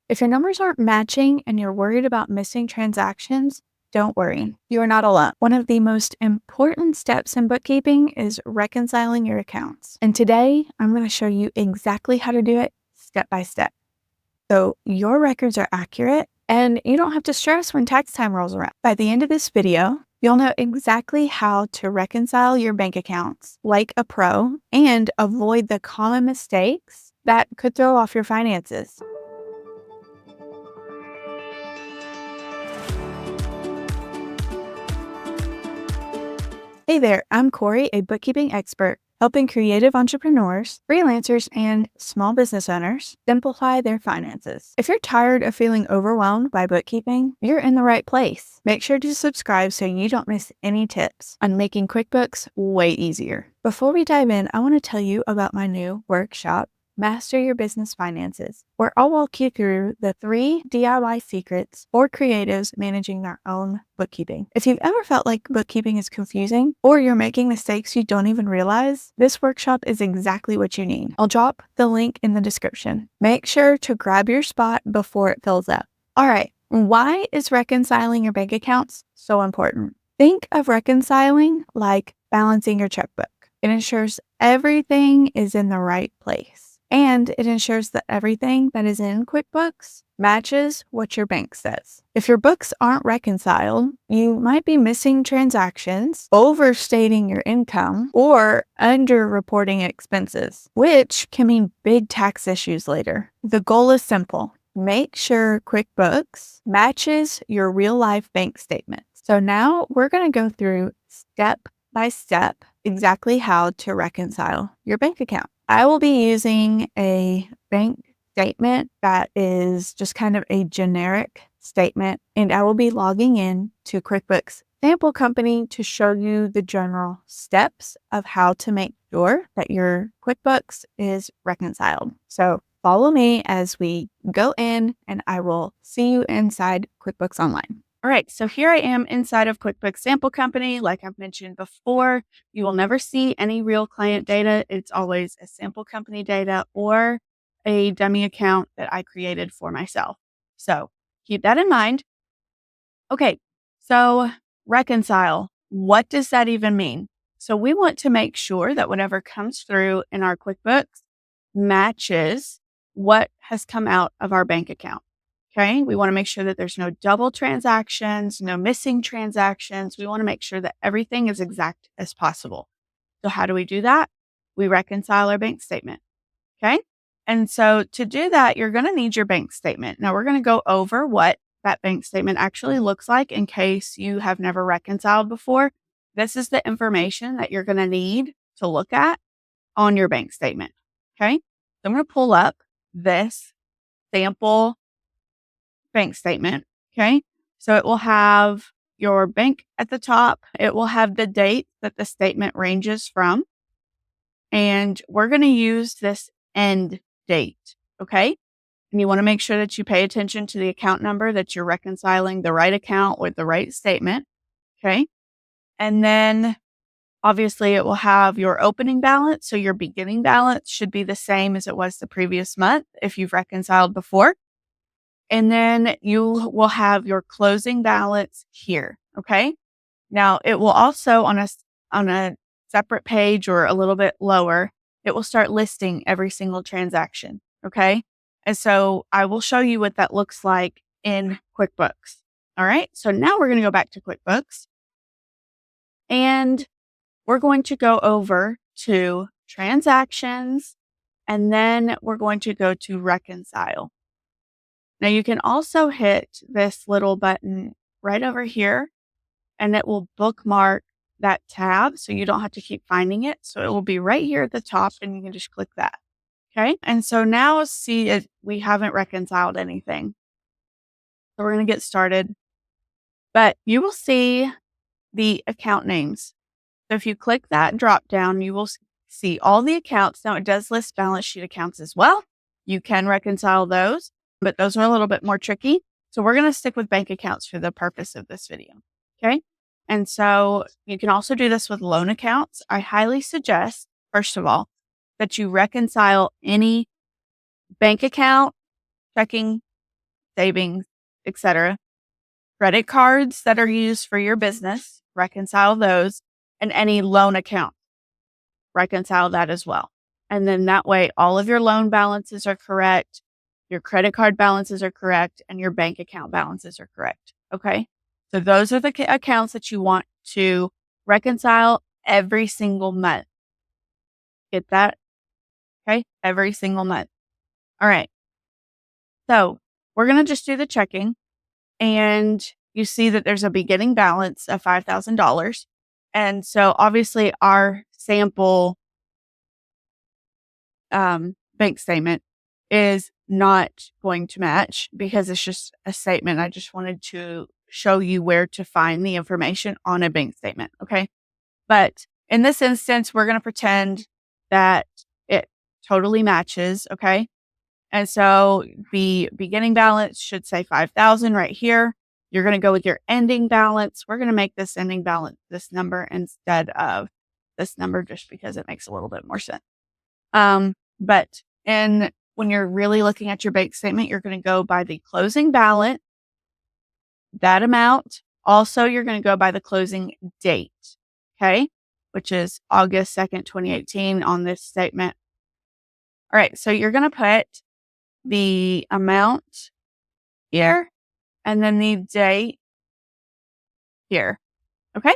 If your numbers aren't matching and you're worried about missing transactions, don't worry. You are not alone. One of the most important steps in bookkeeping is reconciling your accounts. And today, I'm going to show you exactly how to do it step by step. So your records are accurate and you don't have to stress when tax time rolls around. By the end of this video, you'll know exactly how to reconcile your bank accounts like a pro and avoid the common mistakes that could throw off your finances. Hey there, I'm Corey, a bookkeeping expert, helping creative entrepreneurs, freelancers, and small business owners simplify their finances. If you're tired of feeling overwhelmed by bookkeeping, you're in the right place. Make sure to subscribe so you don't miss any tips on making QuickBooks way easier. Before we dive in, I want to tell you about my new workshop, Master Your Business Finances, where I'll walk you through the 3 DIY secrets for creatives managing their own bookkeeping. If you've ever felt like bookkeeping is confusing or you're making mistakes you don't even realize, this workshop is exactly what you need. I'll drop the link in the description. Make sure to grab your spot before it fills up. All right, why is reconciling your bank accounts so important? Think of reconciling like balancing your checkbook. It ensures everything is in the right place. And it ensures that everything that is in QuickBooks matches what your bank says. If your books aren't reconciled, you might be missing transactions, overstating your income, or underreporting expenses, which can mean big tax issues later. The goal is simple. Make sure QuickBooks matches your real-life bank statement. So now we're going to go through step by step exactly how to reconcile your bank account. I will be using a bank statement that is just kind of a generic statement, and I will be logging in to QuickBooks Sample Company to show you the general steps of how to make sure that your QuickBooks is reconciled. So follow me as we go in, and I will see you inside QuickBooks Online. All right, so here I am inside of QuickBooks Sample Company. Like I've mentioned before, you will never see any real client data. It's always a sample company data or a dummy account that I created for myself. So keep that in mind. Okay, so reconcile. What does that even mean? So we want to make sure that whatever comes through in our QuickBooks matches what has come out of our bank account. Okay, we want to make sure that there's no double transactions, no missing transactions. We want to make sure that everything is exact as possible. So how do we do that? We reconcile our bank statement. Okay, and so to do that, you're going to need your bank statement. Now we're going to go over what that bank statement actually looks like in case you have never reconciled before. This is the information that you're going to need to look at on your bank statement. Okay, so I'm going to pull up this sample bank statement. Okay. So it will have your bank at the top. It will have the date that the statement ranges from. And we're going to use this end date. Okay. And you want to make sure that you pay attention to the account number, that you're reconciling the right account with the right statement. Okay. And then obviously it will have your opening balance. So your beginning balance should be the same as it was the previous month if you've reconciled before. And then you will have your closing balance here. Okay. Now it will also on a separate page or a little bit lower, it will start listing every single transaction. Okay. And so I will show you what that looks like in QuickBooks. All right. So now we're going to go back to QuickBooks and we're going to go over to transactions and then we're going to go to reconcile. Now you can also hit this little button right over here and it will bookmark that tab so you don't have to keep finding it. So it will be right here at the top and you can just click that. Okay. And so now see we haven't reconciled anything. So we're going to get started, but you will see the account names. So if you click that drop down, you will see all the accounts. Now it does list balance sheet accounts as well. You can reconcile those, but those are a little bit more tricky. So we're going to stick with bank accounts for the purpose of this video. Okay. And so you can also do this with loan accounts. I highly suggest, first of all, that you reconcile any bank account, checking, savings, etc. Credit cards that are used for your business, reconcile those, and any loan account, reconcile that as well. And then that way, all of your loan balances are correct, your credit card balances are correct, and your bank account balances are correct. Okay. So those are the accounts that you want to reconcile every single month. Get that? Okay. Every single month. All right. So we're going to just do the checking, and you see that there's a beginning balance of $5,000. And so obviously our sample bank statement is not going to match because it's just a statement. I just wanted to show you where to find the information on a bank statement. Okay. But in this instance, we're going to pretend that it totally matches. Okay. And so the beginning balance should say 5,000 right here. You're going to go with your ending balance. We're going to make this ending balance this number instead of this number just because it makes a little bit more sense. But when you're really looking at your bank statement, you're going to go by the closing balance, that amount. Also, you're going to go by the closing date, okay, which is August 2nd, 2018 on this statement. All right, so you're going to put the amount here and then the date here, okay?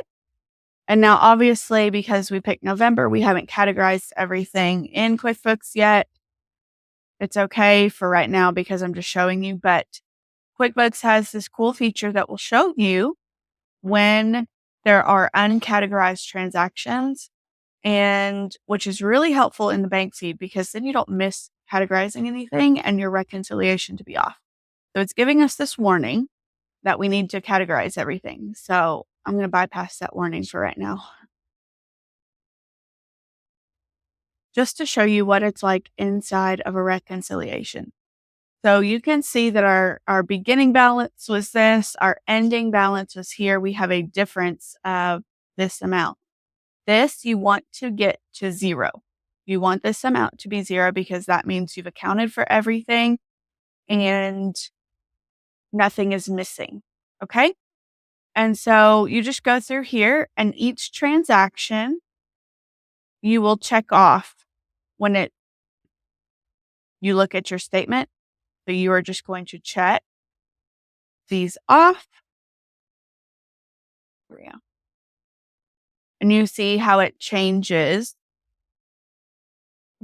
And now, obviously, because we picked November, we haven't categorized everything in QuickBooks yet. It's okay for right now because I'm just showing you, but QuickBooks has this cool feature that will show you when there are uncategorized transactions, and which is really helpful in the bank feed because then you don't miss categorizing anything and your reconciliation to be off. So it's giving us this warning that we need to categorize everything. So I'm going to bypass that warning for right now, just to show you what it's like inside of a reconciliation. So you can see that our beginning balance was this, our ending balance was here. We have a difference of this amount. This you want to get to zero. You want this amount to be zero because that means you've accounted for everything and nothing is missing. Okay. And so you just go through here, and each transaction you will check off when you look at your statement. So you are just going to check these off. Here we go. And you see how it changes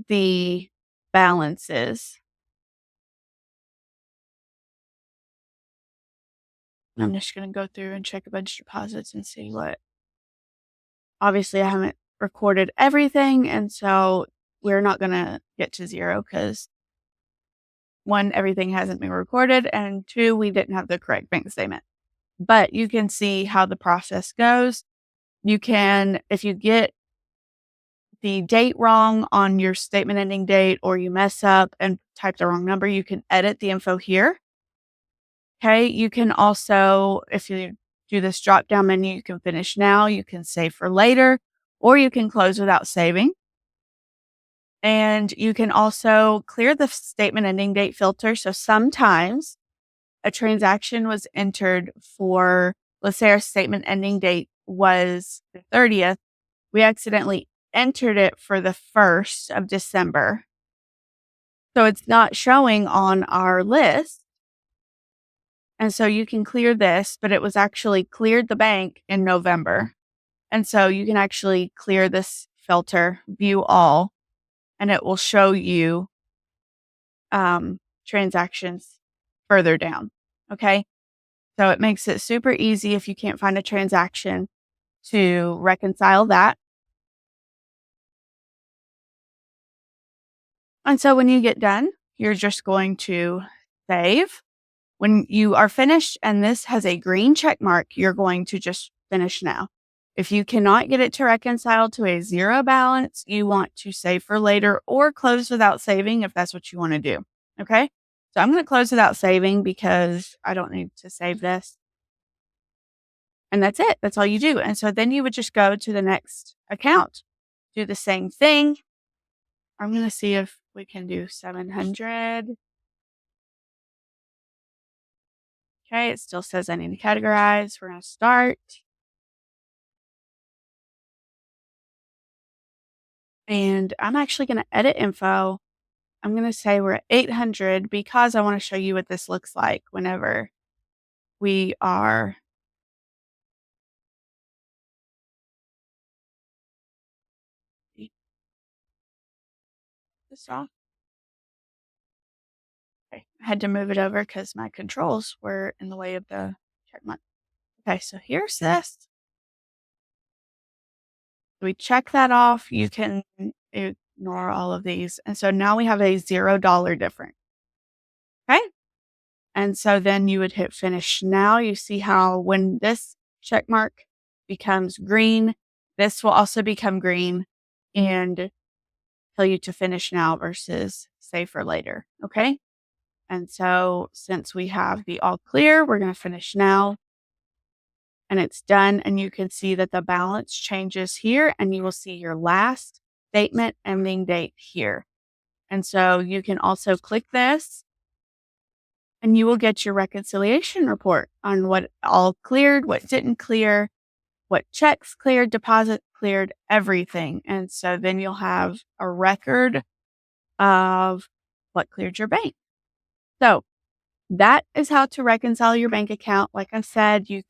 the balances. I'm just going to go through and check a bunch of deposits and see what. Obviously, I haven't recorded everything, and so we're not going to get to zero because 1, everything hasn't been recorded, and 2, we didn't have the correct bank statement. But you can see how the process goes. You can, if you get the date wrong on your statement ending date, or you mess up and type the wrong number, you can edit the info here. Okay. You can also, if you do this drop down menu, you can finish now, you can save for later, or you can close without saving. And you can also clear the statement ending date filter. So sometimes a transaction was entered for, let's say our statement ending date was the 30th. We accidentally entered it for the 1st of December. So it's not showing on our list. And so you can clear this, but it was actually cleared the bank in November. And so you can actually clear this filter, view all, and it will show you transactions further down. Okay. So it makes it super easy if you can't find a transaction to reconcile that. And so when you get done, you're just going to save. When you are finished and this has a green check mark, you're going to just finish now. If you cannot get it to reconcile to a zero balance, you want to save for later or close without saving if that's what you want to do. Okay. So I'm going to close without saving because I don't need to save this. And that's it. That's all you do. And so then you would just go to the next account, do the same thing. I'm going to see if we can do 700. Okay, it still says I need to categorize. We're going to start. And I'm actually going to edit info. I'm going to say we're at 800 because I want to show you what this looks like whenever we are this off. Okay. I had to move it over because my controls were in the way of the check mark. Okay, so here's this. We check that off. You can ignore all of these. And so now we have a $0 difference. Okay. And so then you would hit finish now. You see how when this check mark becomes green, this will also become green and tell you to finish now versus save for later. Okay. And so since we have the all clear, we're going to finish now and it's done. And you can see that the balance changes here and you will see your last statement ending date here. And so you can also click this and you will get your reconciliation report on what all cleared, what didn't clear, what checks cleared, deposit cleared, everything. And so then you'll have a record of what cleared your bank. So that is how to reconcile your bank account. Like I said, if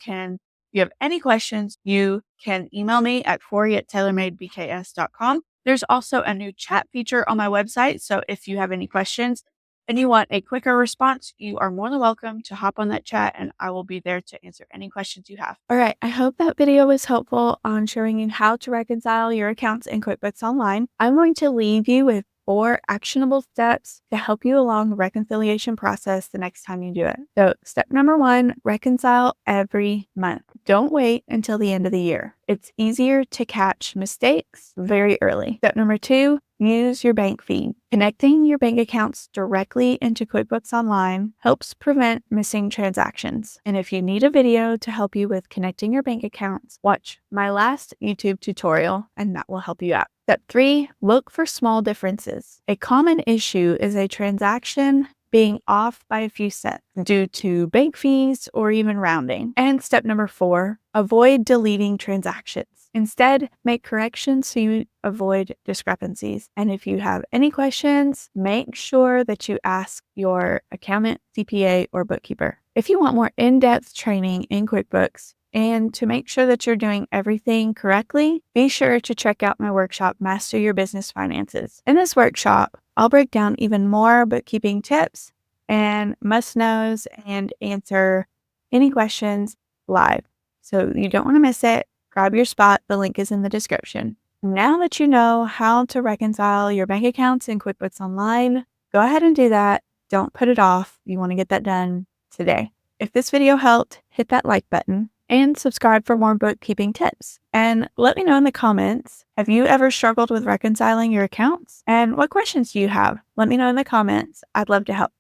you have any questions, you can email me at Corey@tailormadebks.com. There's also a new chat feature on my website. So if you have any questions and you want a quicker response, you are more than welcome to hop on that chat and I will be there to answer any questions you have. All right. I hope that video was helpful on showing you how to reconcile your accounts in QuickBooks Online. I'm going to leave you with 4 actionable steps to help you along the reconciliation process the next time you do it. So step number 1, reconcile every month. Don't wait until the end of the year. It's easier to catch mistakes very early. Step number 2, use your bank feed. Connecting your bank accounts directly into QuickBooks Online helps prevent missing transactions. And if you need a video to help you with connecting your bank accounts, watch my last YouTube tutorial and that will help you out. Step 3, look for small differences. A common issue is a transaction being off by a few cents due to bank fees or even rounding. And step number 4, avoid deleting transactions. Instead, make corrections so you avoid discrepancies. And if you have any questions, make sure that you ask your accountant, CPA, or bookkeeper. If you want more in-depth training in QuickBooks, and to make sure that you're doing everything correctly, be sure to check out my workshop, Master Your Business Finances. In this workshop, I'll break down even more bookkeeping tips and must-knows and answer any questions live. So you don't want to miss it. Grab your spot. The link is in the description. Now that you know how to reconcile your bank accounts in QuickBooks Online, go ahead and do that. Don't put it off. You want to get that done today. If this video helped, hit that like button and subscribe for more bookkeeping tips. And let me know in the comments, have you ever struggled with reconciling your accounts? And what questions do you have? Let me know in the comments. I'd love to help.